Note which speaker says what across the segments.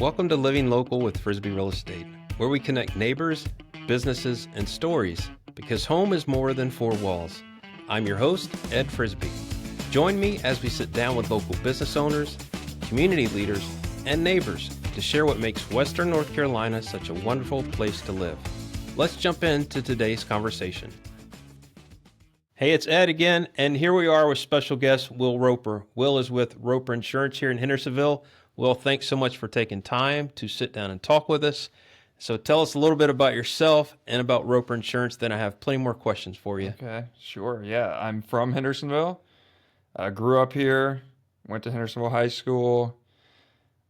Speaker 1: Welcome to Living Local with Frisbee Real Estate, where we connect neighbors, businesses, and stories because home is more than four walls. I'm your host, Ed Frisbee. Join me as we sit down with local business owners, community leaders, and neighbors to share what makes Western North Carolina such a wonderful place to live. Let's jump into today's conversation. Hey, it's Ed again, and here we are with special guest Will Roper. Will is with Roper Insurance here in Hendersonville. Will, thanks so much for taking time to sit down and talk with us. So tell us a little bit about yourself and about Roper Insurance, then I have plenty more questions for you.
Speaker 2: Okay, sure. Yeah, I'm from Hendersonville. Grew up here, went to Hendersonville High School,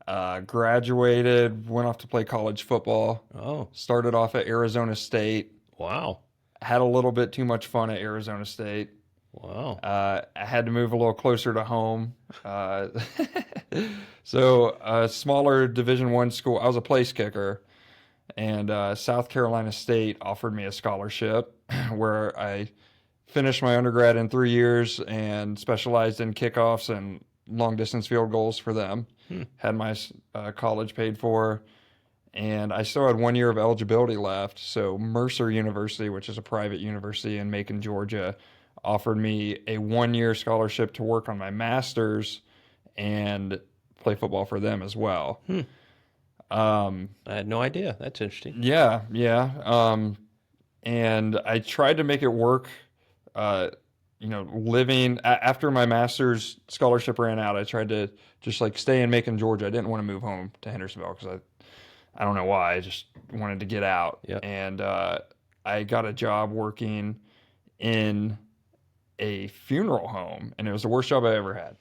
Speaker 2: graduated, went off to play college football.
Speaker 1: Oh,
Speaker 2: Started off at Arizona State.
Speaker 1: wow.
Speaker 2: Had a little bit too much fun at Arizona State.
Speaker 1: Wow.
Speaker 2: I had to move a little closer to home. So a smaller Division I school, I was a place kicker, and South Carolina State offered me a scholarship where I finished my undergrad in 3 years and specialized in kickoffs and long distance field goals for them. Had my college paid for, and I still had 1 year of eligibility left. So Mercer University, which is a private university in Macon, Georgia, offered me a 1 year scholarship to work on my master's and play football for them as well.
Speaker 1: I had no idea. That's interesting.
Speaker 2: Yeah. And I tried to make it work. Living after my master's scholarship ran out, I tried to just like stay in Macon, Georgia. I didn't want to move home to Hendersonville because I don't know why. I just wanted to get out.
Speaker 1: Yep.
Speaker 2: And I got a job working in a funeral home, and it was the worst job I ever had.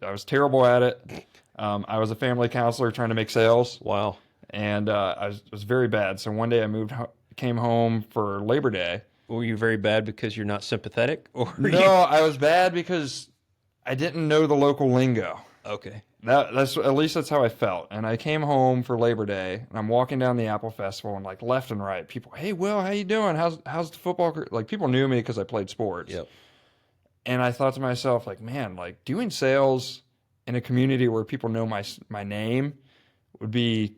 Speaker 2: I was terrible at it. I was a family counselor trying to make sales.
Speaker 1: Wow.
Speaker 2: And I was very bad. So one day I came home for Labor Day.
Speaker 1: Were you very bad because you're not sympathetic? Or
Speaker 2: No, I was bad because I didn't know the local lingo.
Speaker 1: Okay.
Speaker 2: That's at least that's how I felt. And I came home for Labor Day, and I'm walking down the Apple Festival, and like left and right, people, hey Will, how you doing? How's the football? Like people knew me because I played sports.
Speaker 1: Yep.
Speaker 2: And I thought to myself, like, man, like doing sales in a community where people know my name would be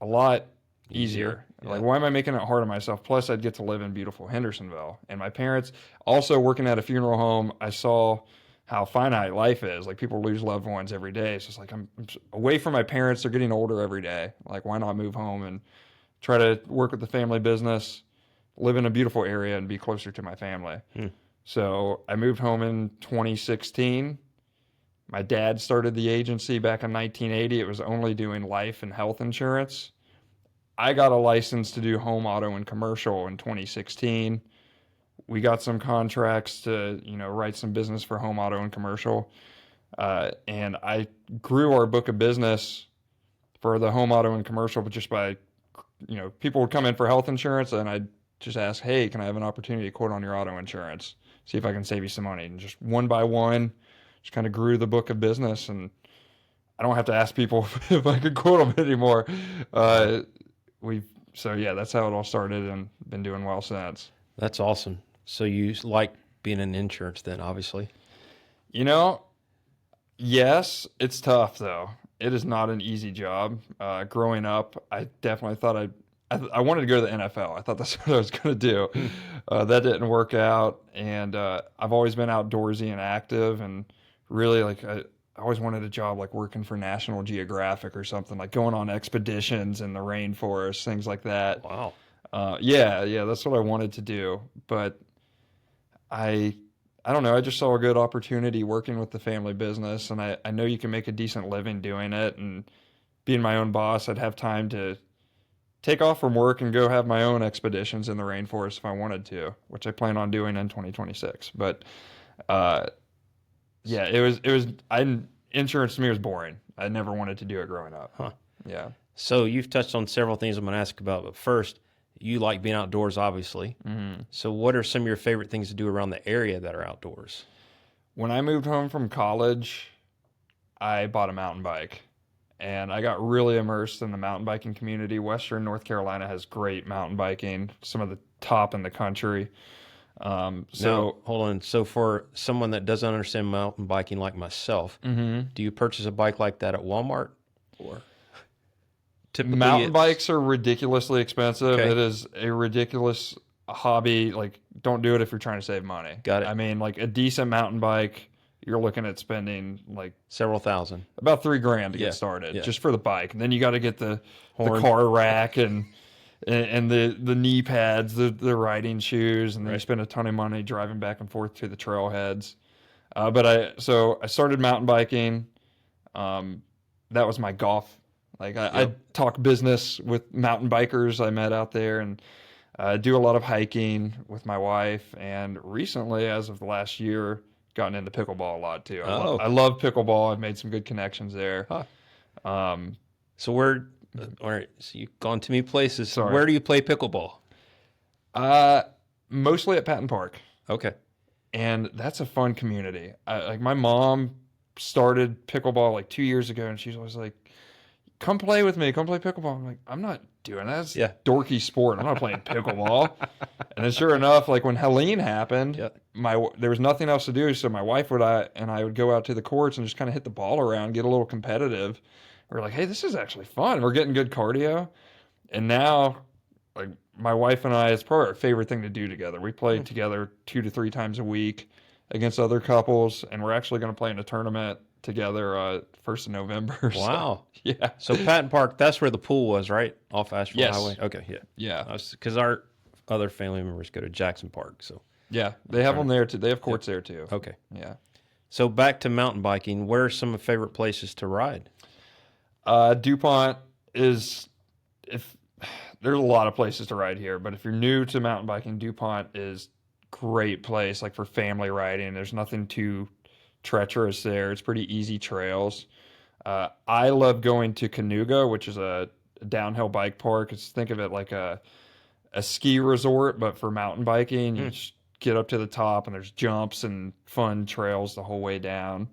Speaker 2: a lot easier.
Speaker 1: Yeah.
Speaker 2: Like, why am I making it hard on myself? Plus, I'd get to live in beautiful Hendersonville. And my parents, also working at a funeral home, I saw how finite life is. Like, people lose loved ones every day. So it's like, I'm away from my parents. They're getting older every day. Like, why not move home and try to work with the family business, live in a beautiful area, and be closer to my family? So I moved home in 2016. My dad started the agency back in 1980. It was only doing life and health insurance. I got a license to do home, auto, and commercial in 2016. We got some contracts to, write some business for home, auto, and commercial. And I grew our book of business for the home, auto, and commercial, but just by, people would come in for health insurance, and I'd just ask, hey, can I have an opportunity to quote on your auto insurance? See if I can save you some money. And just one by one, just kind of grew the book of business, and I don't have to ask people if I could quote them anymore. So that's how it all started, and been doing well since.
Speaker 1: That's awesome. So you like being in insurance then, obviously?
Speaker 2: Yes, it's tough though. It is not an easy job. Growing up, I definitely thought I wanted to go to the NFL. I thought that's what I was going to do. That didn't work out, and I've always been outdoorsy and active, and really I always wanted a job like working for National Geographic or something, like going on expeditions in the rainforest, things like that.
Speaker 1: Wow.
Speaker 2: Yeah, that's what I wanted to do. But I don't know, I just saw a good opportunity working with the family business, and I know you can make a decent living doing it, and being my own boss, I'd have time to take off from work and go have my own expeditions in the rainforest if I wanted to, which I plan on doing in 2026. But insurance to me was boring. I never wanted to do it growing up.
Speaker 1: Huh.
Speaker 2: Yeah.
Speaker 1: So you've touched on several things I'm going to ask about, but first, you like being outdoors, obviously.
Speaker 2: Mm-hmm.
Speaker 1: So what are some of your favorite things to do around the area that are outdoors?
Speaker 2: When I moved home from college, I bought a mountain bike, and I got really immersed in the mountain biking community. Western North Carolina has great mountain biking, some of the top in the country.
Speaker 1: Now, hold on. So for someone that doesn't understand mountain biking like myself, do you purchase a bike like that at Walmart? Or typically
Speaker 2: Mountain bikes are ridiculously expensive.
Speaker 1: Okay.
Speaker 2: It is a ridiculous hobby. Like, don't do it if you're trying to save money.
Speaker 1: Got it.
Speaker 2: I mean, like a decent mountain bike, you're looking at spending like
Speaker 1: several thousand.
Speaker 2: about $3,000 to
Speaker 1: Yeah,
Speaker 2: get started
Speaker 1: yeah.
Speaker 2: just for the bike. And then you got to get the
Speaker 1: Horn.
Speaker 2: car rack and the knee pads, the riding shoes, and then you
Speaker 1: Right.
Speaker 2: spend a ton of money driving back and forth to the trailheads. But I started mountain biking. That was my golf. Like I talk business with mountain bikers I met out there, and do a lot of hiking with my wife. And recently, as of the last year, gotten into pickleball a lot too. I love pickleball. I've made some good connections there.
Speaker 1: Huh. So all right. So you've gone to many places.
Speaker 2: Sorry.
Speaker 1: Where do you play pickleball?
Speaker 2: Mostly at Patton Park.
Speaker 1: Okay.
Speaker 2: And that's a fun community. Like my mom started pickleball like 2 years ago, and she's always like, "Come play with me. Come play pickleball." I'm like, "I'm not doing that. It's a dorky sport. I'm not playing pickleball." And then sure enough, like when Helene happened, there was nothing else to do, so my wife and I would go out to the courts and just kind of hit the ball around, get a little competitive. We're like, "Hey, this is actually fun. We're getting good cardio." And now, like my wife and I, it's probably our favorite thing to do together. We play together 2 to 3 times a week against other couples, and we're actually going to play in a tournament together 1st of November.
Speaker 1: Wow.
Speaker 2: So, yeah.
Speaker 1: So Patton Park, that's where the pool was, right? Off Asheville
Speaker 2: Yes.
Speaker 1: Highway? Okay, yeah.
Speaker 2: Yeah.
Speaker 1: Because our other family members go to Jackson Park, so.
Speaker 2: Yeah, they have them there too. They have courts there too.
Speaker 1: Okay.
Speaker 2: Yeah.
Speaker 1: So back to mountain biking, where are some favorite places to ride?
Speaker 2: DuPont is, there's a lot of places to ride here, but if you're new to mountain biking, DuPont is great place, like for family riding. There's nothing too treacherous there. It's pretty easy trails. I love going to Cayuga, which is a downhill bike park. Think of it like a ski resort, but for mountain biking. You just get up to the top, and there's jumps and fun trails the whole way down.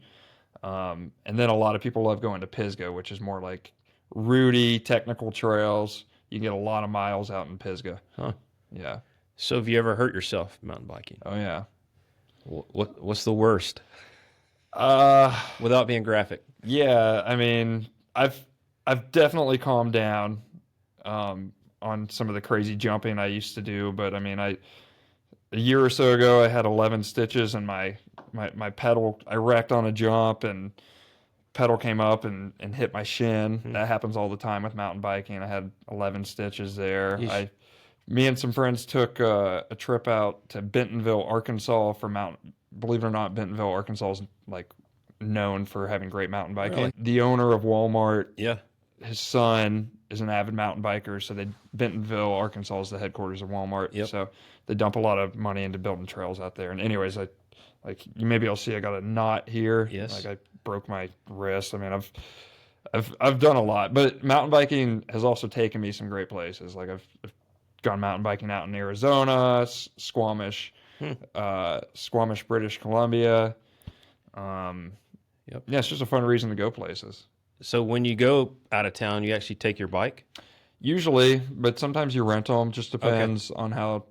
Speaker 2: And then a lot of people love going to Pisgah, which is more like rooty, technical trails. You can get a lot of miles out in Pisgah.
Speaker 1: Huh.
Speaker 2: Yeah.
Speaker 1: So have you ever hurt yourself mountain biking?
Speaker 2: Oh, yeah.
Speaker 1: What's the worst? Without being graphic.
Speaker 2: Yeah, I mean, I've definitely calmed down on some of the crazy jumping I used to do, but I mean, a year or so ago, I had 11 stitches in my pedal. I wrecked on a jump, and pedal came up and hit my shin. That happens all the time with mountain biking. I had 11 stitches there. Me and some friends took a trip out to Bentonville, Arkansas believe it or not, Bentonville, Arkansas is like known for having great mountain biking.
Speaker 1: Really?
Speaker 2: The owner of Walmart, his son is an avid mountain biker, so Bentonville, Arkansas is the headquarters of Walmart.
Speaker 1: Yep.
Speaker 2: So they dump a lot of money into building trails out there. And anyways, maybe I'll see I got a knot here.
Speaker 1: Yes.
Speaker 2: Like I broke my wrist. I mean, I've done a lot, but mountain biking has also taken me some great places. Like I've gone mountain biking out in Arizona, Squamish, British Columbia. Yeah, it's just a fun reason to go places.
Speaker 1: So when you go out of town, you actually take your bike?
Speaker 2: Usually, but sometimes you rent them. Just depends on how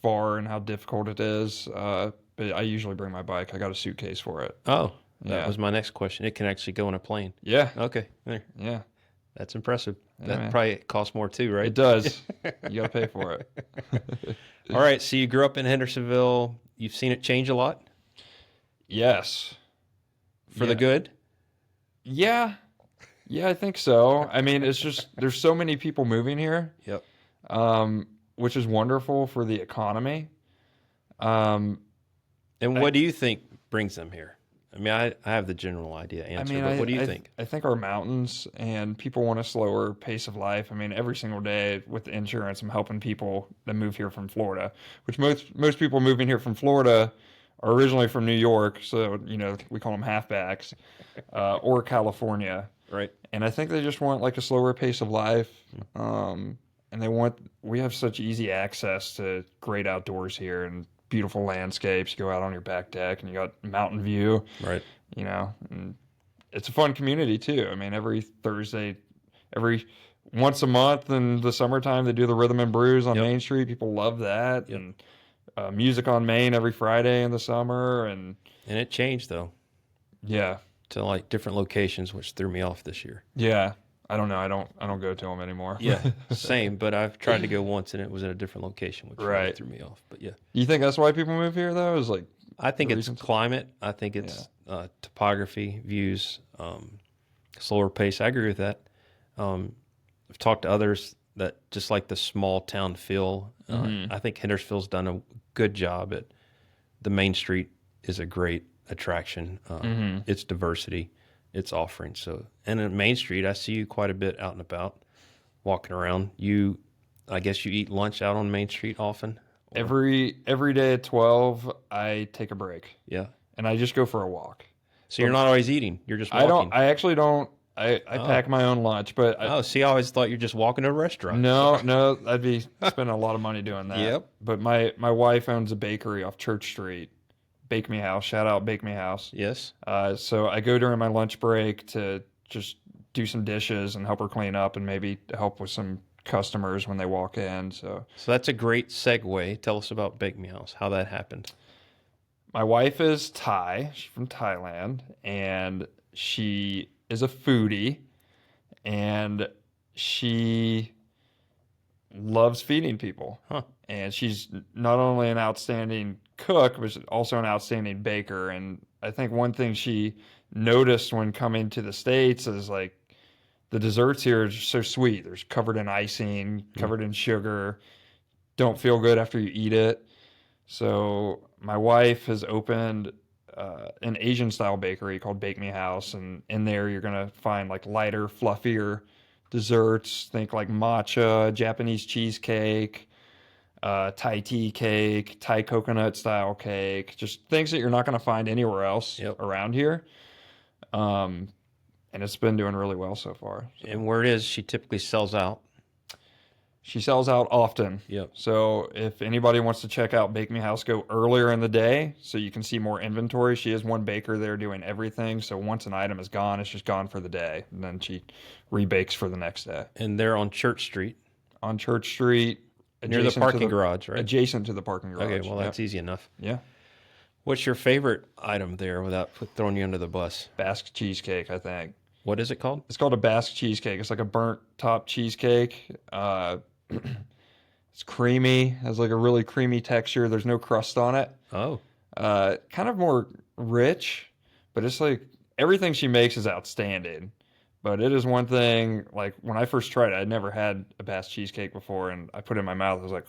Speaker 2: far and how difficult it is. But I usually bring my bike. I got a suitcase for it.
Speaker 1: Oh, that was my next question. It can actually go in a plane.
Speaker 2: Yeah.
Speaker 1: Okay. There.
Speaker 2: Yeah.
Speaker 1: That's impressive.
Speaker 2: Yeah,
Speaker 1: That
Speaker 2: man.
Speaker 1: probably costs more too, right?
Speaker 2: It does. You got to pay for it.
Speaker 1: All right. So you grew up in Hendersonville. You've seen it change a lot
Speaker 2: Yes.
Speaker 1: for the good?
Speaker 2: Yeah. Yeah, I think so. I mean, it's just there's so many people moving here.
Speaker 1: Yep.
Speaker 2: Which is wonderful for the economy.
Speaker 1: And what do you think brings them here? I mean, I have the general idea answer, but what do you think?
Speaker 2: I think our mountains, and people want a slower pace of life. I mean, every single day with insurance, I'm helping people that move here from Florida, which most people moving here from Florida are originally from New York, so we call them halfbacks, or California.
Speaker 1: Right.
Speaker 2: And I think they just want like a slower pace of life. And we have such easy access to great outdoors here and beautiful landscapes. You go out on your back deck and you got mountain view.
Speaker 1: Right.
Speaker 2: And it's a fun community too. I mean, every Thursday, once a month in the summertime, they do the Rhythm and Brews on Main Street. People love that.
Speaker 1: Yep.
Speaker 2: And Music on Main every Friday in the summer. And
Speaker 1: it changed though.
Speaker 2: Yeah.
Speaker 1: To like different locations, which threw me off this year.
Speaker 2: Yeah. I don't know. I don't go to them anymore.
Speaker 1: Yeah, same. But I've tried to go once, and it was in a different location, which really
Speaker 2: Right.
Speaker 1: threw me off. But yeah,
Speaker 2: You think that's why people move here though? Is like
Speaker 1: I think
Speaker 2: the
Speaker 1: it's
Speaker 2: reasons?
Speaker 1: climate. I think it's topography, views, slower pace. I agree with that. I've talked to others that just like the small town feel. I think Hendersonville's done a good job at the main street is a great attraction. It's diversity, it's offering. So, and at Main Street, I see you quite a bit out and about, walking around. I guess you eat lunch out on Main Street often.
Speaker 2: Every day at 12, I take a break
Speaker 1: Yeah.
Speaker 2: and I just go for a walk.
Speaker 1: So you're not always eating. You're just
Speaker 2: I
Speaker 1: walking.
Speaker 2: don't. I actually don't. I pack my own lunch, but
Speaker 1: See, I always thought you're just walking to a restaurant.
Speaker 2: no, I'd be spending a lot of money doing that.
Speaker 1: Yep.
Speaker 2: But my wife owns a bakery off Church Street, Bake Me House. Shout out Bake Me House.
Speaker 1: Yes.
Speaker 2: So I go during my lunch break to just do some dishes and help her clean up and maybe help with some customers when they walk in. So
Speaker 1: that's a great segue. Tell us about Bake Me House, how that happened.
Speaker 2: my wife is Thai. She's from Thailand, and she is a foodie, and she loves feeding people.
Speaker 1: Huh.
Speaker 2: And she's not only an outstanding cook, but she's also an outstanding baker. And I think one thing she noticed when coming to the States is like the desserts here are just so sweet. There's covered in icing, covered in sugar, don't feel good after you eat it. So my wife has opened an Asian style bakery called Bake Me House, and in there you're gonna find like lighter, fluffier desserts. Think like matcha, Japanese cheesecake, Thai tea cake, Thai coconut style cake. Just things that you're not gonna find anywhere else around here. And it's been doing really well so far. So.
Speaker 1: And where it is, she typically sells out.
Speaker 2: She sells out often.
Speaker 1: Yep.
Speaker 2: So if anybody wants to check out Bake Me House, go earlier in the day so you can see more inventory. She has one baker there doing everything. So once an item is gone, it's just gone for the day. And then she rebakes for the next day.
Speaker 1: And they're on Church Street.
Speaker 2: On Church Street.
Speaker 1: Near the parking garage, right?
Speaker 2: Adjacent to the parking garage.
Speaker 1: Okay, well, that's easy enough.
Speaker 2: Yeah.
Speaker 1: What's your favorite item there without throwing you under the bus?
Speaker 2: Basque cheesecake, I think.
Speaker 1: What is it called?
Speaker 2: It's called a Basque cheesecake. It's like a burnt top cheesecake. It's creamy, has like a really creamy texture. There's no crust on it.
Speaker 1: Oh.
Speaker 2: Kind of more rich, but it's like everything she makes is outstanding. But it is one thing, like when I first tried it, I'd never had a Basque cheesecake before, and I put it in my mouth. I was like,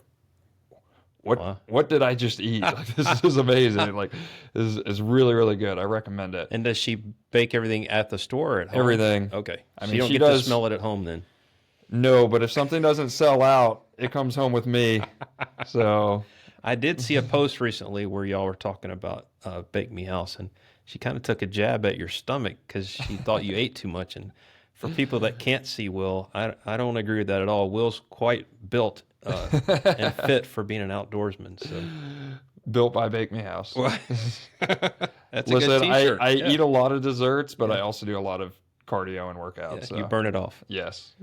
Speaker 2: what did I just eat? Like, this is amazing. Like, this is really, really good. I recommend it.
Speaker 1: And does she bake everything at the store or at home?
Speaker 2: Everything.
Speaker 1: Okay.
Speaker 2: I
Speaker 1: So
Speaker 2: mean,
Speaker 1: you don't
Speaker 2: she
Speaker 1: get to
Speaker 2: does
Speaker 1: smell it at home then?
Speaker 2: No, but if something doesn't sell out, it comes home with me. So
Speaker 1: I did see a post recently where y'all were talking about Bake Me House, and she kind of took a jab at your stomach because she thought you ate too much. And for people that can't see Will, I don't agree with that at all. Will's quite built and fit for being an outdoorsman. So
Speaker 2: built by Bake Me House.
Speaker 1: That's a
Speaker 2: Listen,
Speaker 1: good t-shirt.
Speaker 2: I eat a lot of desserts, but I also do a lot of cardio and workouts.
Speaker 1: Yeah,
Speaker 2: so.
Speaker 1: You burn it off.
Speaker 2: Yes.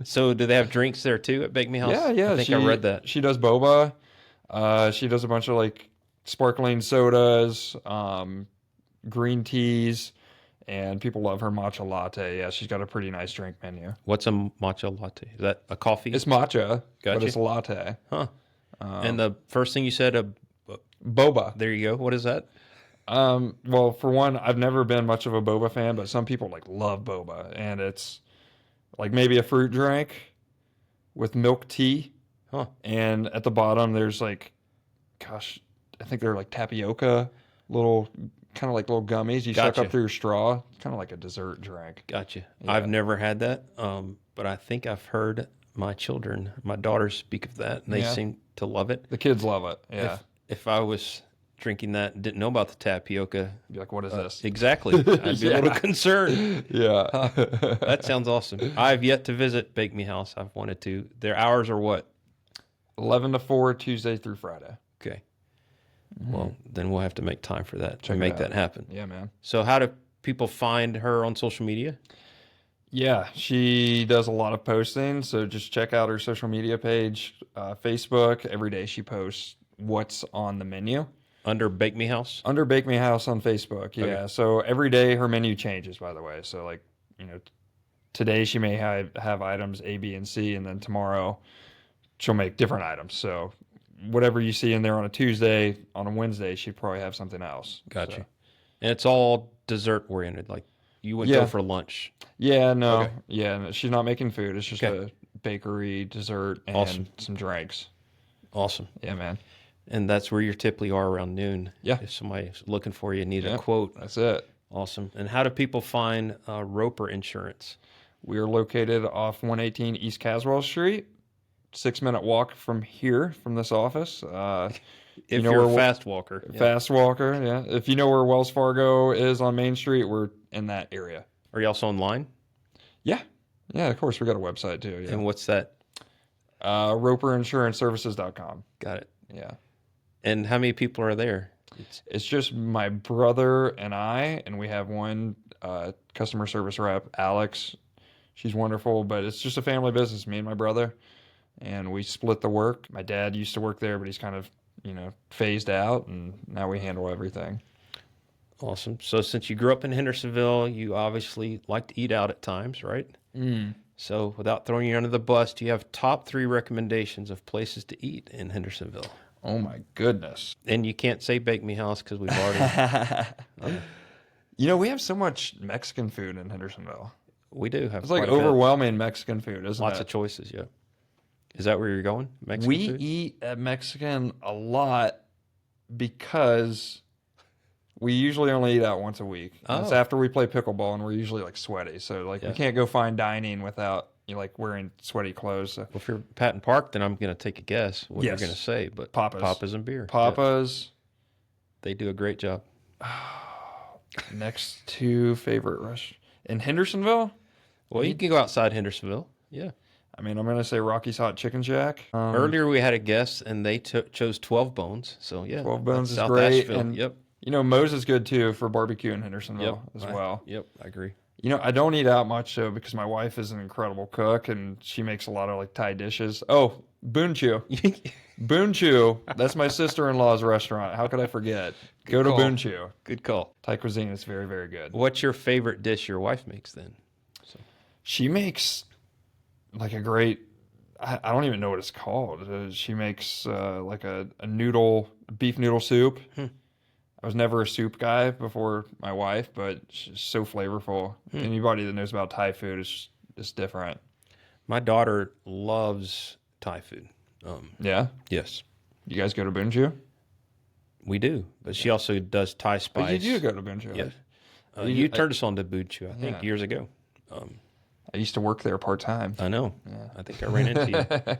Speaker 1: So do they have drinks there too at Bake Me House?
Speaker 2: Yeah.
Speaker 1: I think I read that.
Speaker 2: She does boba. She does a bunch of like sparkling sodas, green teas, and people love her matcha latte. Yeah, she's got a pretty nice drink menu.
Speaker 1: What's a matcha latte? Is that a coffee?
Speaker 2: It's matcha, but
Speaker 1: Gotcha.
Speaker 2: it's a latte.
Speaker 1: Huh. And the first thing you said,
Speaker 2: Boba.
Speaker 1: there you go. What is that?
Speaker 2: Well, for one, I've never been much of a boba fan, but some people like love boba, and it's like maybe a fruit drink with milk tea.
Speaker 1: Huh.
Speaker 2: And at the bottom, there's like, gosh, I think they're like tapioca, little kind of like little gummies you suck
Speaker 1: Gotcha.
Speaker 2: up through your straw. Kind of like a dessert drink.
Speaker 1: Gotcha.
Speaker 2: Yeah.
Speaker 1: I've never had that, but I think I've heard my daughters speak of that, and they
Speaker 2: Yeah.
Speaker 1: seem to love it.
Speaker 2: The kids love it. Yeah.
Speaker 1: If I was drinking that and didn't know about the tapioca,
Speaker 2: Be like, what is this?
Speaker 1: exactly, I'd be a little concerned.
Speaker 2: Yeah.
Speaker 1: That sounds awesome. I've yet to visit Bake Me House. I've wanted to. Their hours are what?
Speaker 2: 11 to 4, Tuesday through Friday.
Speaker 1: Okay. Well, then we'll have to make time for that to
Speaker 2: Check it
Speaker 1: make
Speaker 2: out.
Speaker 1: that happen.
Speaker 2: Yeah, man.
Speaker 1: So how do people find her on social media?
Speaker 2: Yeah, she does a lot of posting, so just check out her social media page, Facebook. Every day she posts what's on the menu.
Speaker 1: Under Bake Me House?
Speaker 2: Under Bake Me House on Facebook, yeah.
Speaker 1: Okay.
Speaker 2: So every day her menu changes, by the way. So like, today she may have items A, B, and C, and then tomorrow she'll make different items. So whatever you see in there on a Tuesday, on a Wednesday, she'd probably have something else.
Speaker 1: Gotcha.
Speaker 2: So,
Speaker 1: And it's all dessert oriented. Like you would go for lunch.
Speaker 2: yeah, no.
Speaker 1: Okay.
Speaker 2: Yeah, no, she's not making food. It's just
Speaker 1: Okay.
Speaker 2: a bakery, dessert, and
Speaker 1: Awesome.
Speaker 2: some drinks.
Speaker 1: Awesome.
Speaker 2: Yeah, man.
Speaker 1: And that's where you typically are around noon.
Speaker 2: Yeah.
Speaker 1: If somebody's looking for you, need a
Speaker 2: Yeah.
Speaker 1: quote.
Speaker 2: That's it.
Speaker 1: Awesome. And how do people find Roper Insurance?
Speaker 2: We are located off 118 East Caswell Street. 6-minute walk from here, from this office.
Speaker 1: If
Speaker 2: know
Speaker 1: you're a
Speaker 2: where
Speaker 1: fast walker. Yeah.
Speaker 2: Fast walker, yeah. If you know where Wells Fargo is on Main Street, we're in that area.
Speaker 1: Are you also online?
Speaker 2: Yeah. Yeah, of course. We got a website too. Yeah.
Speaker 1: And what's that?
Speaker 2: RoperInsuranceServices.com.
Speaker 1: Got it.
Speaker 2: Yeah.
Speaker 1: And how many people are there?
Speaker 2: It's just my brother and I, and we have one customer service rep, Alex. She's wonderful, but it's just a family business, me and my brother. And we split the work. My dad used to work there, but he's kind of, phased out, and now we handle everything.
Speaker 1: Awesome. So since you grew up in Hendersonville, you obviously like to eat out at times, right? So without throwing you under the bus, do you have top 3 recommendations of places to eat in Hendersonville?
Speaker 2: Oh, my goodness.
Speaker 1: And you can't say Bake Me House because we've already...
Speaker 2: We have so much Mexican food in Hendersonville.
Speaker 1: We do have
Speaker 2: It's like
Speaker 1: quite a bit.
Speaker 2: overwhelming Mexican food, isn't
Speaker 1: Lots
Speaker 2: it?
Speaker 1: of choices, yeah. Is that where you're going? Mexican
Speaker 2: We
Speaker 1: food?
Speaker 2: eat at Mexican a lot because we usually only eat out once a week. And it's
Speaker 1: Oh.
Speaker 2: after we play pickleball, and we're usually like sweaty. So we
Speaker 1: Yeah.
Speaker 2: can't go fine dining without wearing sweaty clothes. So
Speaker 1: Well, if you're Patton Park, then I'm going to take a guess what you're
Speaker 2: Yes.
Speaker 1: going to say. But
Speaker 2: Papa's.
Speaker 1: and beer. Yeah.
Speaker 2: Papa's,
Speaker 1: They do a great job.
Speaker 2: next to favorite restaurant in Hendersonville.
Speaker 1: Well, you can go outside Hendersonville. Yeah.
Speaker 2: I'm going to say Rocky's Hot Chicken Shack.
Speaker 1: Earlier we had a guest, and they chose 12 Bones. So, yeah.
Speaker 2: 12 Bones
Speaker 1: that's
Speaker 2: is
Speaker 1: South
Speaker 2: great.
Speaker 1: Asheville.
Speaker 2: And,
Speaker 1: Yep.
Speaker 2: Moe's is good too for barbecue in Hendersonville as well.
Speaker 1: Yep, I agree.
Speaker 2: I don't eat out much though because my wife is an incredible cook and she makes a lot of Thai dishes. Oh, Boonchu. Boonchu. That's my sister-in-law's restaurant. How could I forget? Go to
Speaker 1: call.
Speaker 2: Boonchu.
Speaker 1: Good call.
Speaker 2: Thai cuisine is very, very good.
Speaker 1: What's your favorite dish your wife makes then?
Speaker 2: She makes a great, I don't even know what it's called. She makes a beef noodle soup. I was never a soup guy before my wife, but she's so flavorful. Anybody that knows about Thai food is different.
Speaker 1: My daughter loves Thai food.
Speaker 2: Yeah?
Speaker 1: Yes,
Speaker 2: You guys go to Boonchu?
Speaker 1: we do. But she also does Thai spice.
Speaker 2: But you do go to Boonchu.
Speaker 1: Yes.
Speaker 2: You-
Speaker 1: You turned us on to Buchu, I think,
Speaker 2: Yeah.
Speaker 1: years ago.
Speaker 2: I used to work there part-time.
Speaker 1: I know. I think I ran into you.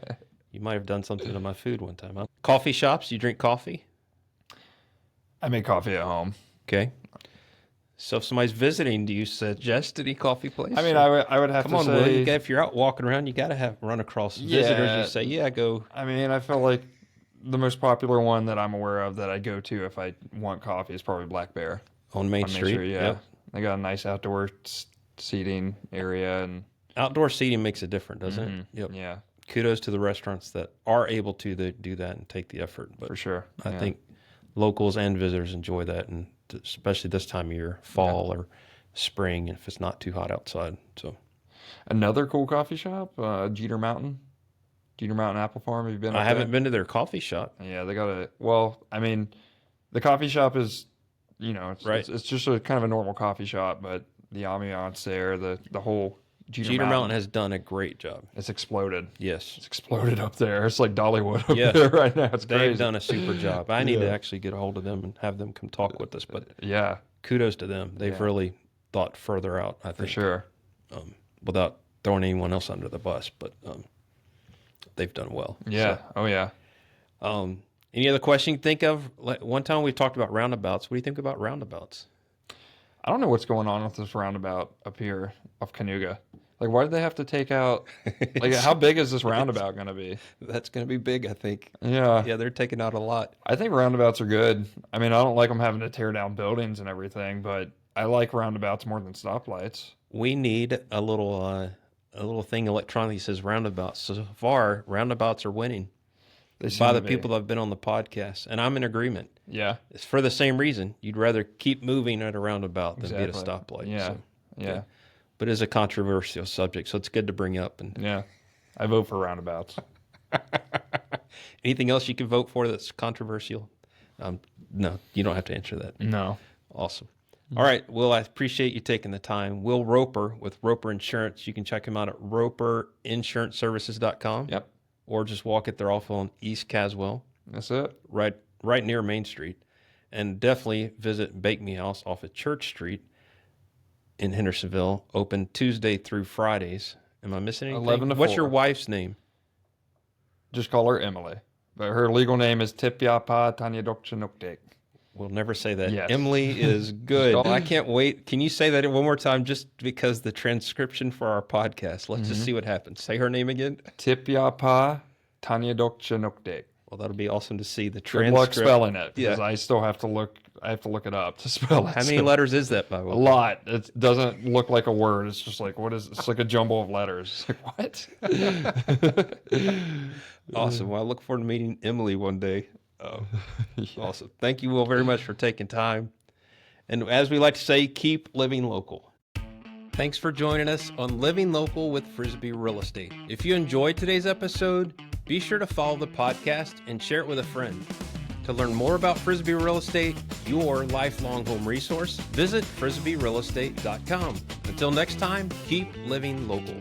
Speaker 1: You might have done something to my food one time. Coffee shops, you drink coffee?
Speaker 2: I make coffee at home.
Speaker 1: Okay. So if somebody's visiting, do you suggest any coffee place?
Speaker 2: I mean, I would have
Speaker 1: Come
Speaker 2: to
Speaker 1: on,
Speaker 2: say...
Speaker 1: Will. If you're out walking around, you got to run across visitors.
Speaker 2: Yeah.
Speaker 1: You say, yeah, go.
Speaker 2: I mean, I feel like the most popular one that I'm aware of that I go to if I want coffee is probably Black Bear.
Speaker 1: On Main
Speaker 2: On
Speaker 1: Street.
Speaker 2: yeah.
Speaker 1: Yep.
Speaker 2: They got a nice outdoor seating area. And
Speaker 1: Outdoor seating makes it different, doesn't it? Yep.
Speaker 2: yeah,
Speaker 1: Kudos to the restaurants that are able to do that and take the effort. But
Speaker 2: for sure.
Speaker 1: I
Speaker 2: Yeah.
Speaker 1: think locals and visitors enjoy that, and especially this time of year, fall or spring, if it's not too hot outside. So
Speaker 2: Another cool coffee shop, Jeter Mountain Apple Farm. Have you been?
Speaker 1: I
Speaker 2: up
Speaker 1: haven't
Speaker 2: there?
Speaker 1: been to their coffee shop.
Speaker 2: Yeah, they got the coffee shop is,
Speaker 1: Right.
Speaker 2: it's just a kind of a normal coffee shop, but the ambiance there, the whole
Speaker 1: Jeter Mountain has done a great job.
Speaker 2: it's exploded.
Speaker 1: Yes.
Speaker 2: It's exploded up there. It's like Dollywood up
Speaker 1: Yeah.
Speaker 2: there right now. It's
Speaker 1: They've
Speaker 2: crazy.
Speaker 1: done a super job. I need to
Speaker 2: Yeah.
Speaker 1: actually get a hold of them and have them come talk with us, but
Speaker 2: Yeah,
Speaker 1: kudos to them. They've
Speaker 2: Yeah.
Speaker 1: really thought further out, I think.
Speaker 2: for sure.
Speaker 1: Without throwing anyone else under the bus, but they've done well.
Speaker 2: Yeah. Oh yeah.
Speaker 1: So, any other question you can think of? Like, one time we talked about roundabouts. What do you think about roundabouts?
Speaker 2: I don't know what's going on with this roundabout up here off Canuga. Like, why did they have to take out? Like, how big is this roundabout going to be?
Speaker 1: That's going to be big, I think.
Speaker 2: Yeah.
Speaker 1: Yeah, they're taking out a lot.
Speaker 2: I think roundabouts are good. I mean, I don't like them having to tear down buildings and everything, but I like roundabouts more than stoplights.
Speaker 1: We need a little thing electronically that says roundabouts. So far, roundabouts are winning
Speaker 2: They seem
Speaker 1: by
Speaker 2: to
Speaker 1: the
Speaker 2: be.
Speaker 1: people that have been on the podcast, and I'm in agreement.
Speaker 2: Yeah.
Speaker 1: It's for the same reason. You'd rather keep moving at a roundabout than be at a
Speaker 2: Exactly.
Speaker 1: stoplight.
Speaker 2: Yeah.
Speaker 1: So,
Speaker 2: Yeah.
Speaker 1: but it is a controversial subject, so it's good to bring up. And
Speaker 2: Yeah, I vote for roundabouts.
Speaker 1: anything else you can vote for that's controversial? No, you don't have to answer that.
Speaker 2: No.
Speaker 1: Awesome. All right. Well, I appreciate you taking the time. Will Roper with Roper Insurance. You can check him out at roperinsuranceservices.com.
Speaker 2: Yep.
Speaker 1: Or just walk it. They're off on East Caswell,
Speaker 2: That's it.
Speaker 1: right near Main Street. And definitely visit Bake Me House off of Church Street in Hendersonville. Open Tuesday through Fridays. Am I missing anything?
Speaker 2: 11 to
Speaker 1: What's
Speaker 2: 4.
Speaker 1: your wife's name?
Speaker 2: Just call her Emily. But her legal name is Tipyapa Tanyadokchanukdek.
Speaker 1: We'll never say that.
Speaker 2: Yes.
Speaker 1: Emily is good.
Speaker 2: call-
Speaker 1: I can't wait. Can you say that one more time just because the transcription for our podcast? Let's just see what happens. Say her name again.
Speaker 2: Tipyapa Tanyadokchanukdek.
Speaker 1: Well, that'll be awesome to see the
Speaker 2: Good
Speaker 1: transcript.
Speaker 2: luck spelling it because
Speaker 1: Yeah.
Speaker 2: I still have to look. I have to look it up to spell it.
Speaker 1: How many letters is that, by the way?
Speaker 2: A lot. It doesn't look like a word. It's just like what is? It's like a jumble of letters. It's like what?
Speaker 1: Awesome. Well, I look forward to meeting Emily one day. Awesome. Thank you, Will, very much for taking time. And as we like to say, keep living local. Thanks for joining us on Living Local with Frisbee Real Estate. If you enjoyed today's episode, be sure to follow the podcast and share it with a friend. To learn more about Frisbee Real Estate, your lifelong home resource, visit frisbeerealestate.com. Until next time, keep living local.